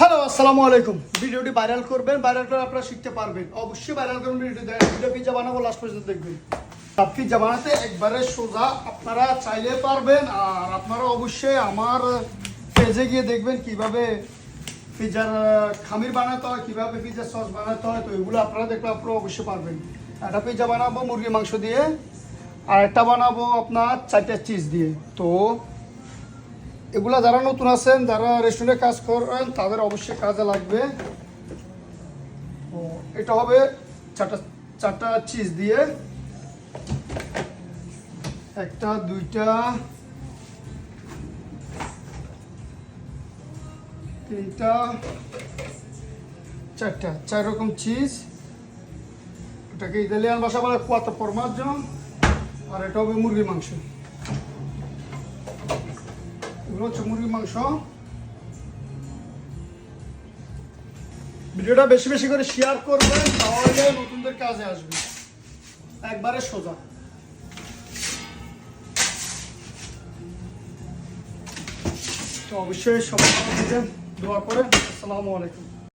Hello, আসসালামু আলাইকুম। ভিডিওটি ভাইরাল করবেন, ভাইরাল করে আপনারা শিখতে পারবেন। অবশ্যই ভাইরাল করবেন ভিডিও পিজ্জা বানাবো, লাস্ট পর্যন্ত দেখবেন। পিজ্জা বানাতে একবারে সোজা, আপনারা চাইলে পারবেন। আর আপনারা অবশ্যই আমার পেজে গিয়ে দেখবেন কিভাবে পিজ্জার খামির বানাতে হয়, কিভাবে পিজ্জার সস বানাতে হয়। তো এগুলো আপনারা দেখলে আপনারা অবশ্যই পারবেন। একটা পিজ্জা বানাবো মুরগির মাংস দিয়ে, আর একটা বানাবো আপনার 4টা চিজ দিয়ে। তো এগুলা যারা নতুন আছেন, যারা রেস্টুরেন্টে কাজ করেন, তাদের অবশ্যই কাজে লাগবে। তো এটা হবে চারটা চিজ দিয়ে, একটা, দুইটা, তিনটা, চারটা, 4 রকম চিজ। এটাকে ইতালিয়ান ভাষা বলে কোয়াত্তো ফরমাজ্জো। আর এটা হবে মুরগির মাংস। এগুলো হচ্ছে মুরগির মাংস। ভিডিওটা বেশি বেশি করে শেয়ার করবেন, তাহলে নতুনদের কাজে আসবে। একবারে সোজা। তো অবশ্যই সবাই ভালো থাকবেন, দোয়া করেন। আসসালামু আলাইকুম।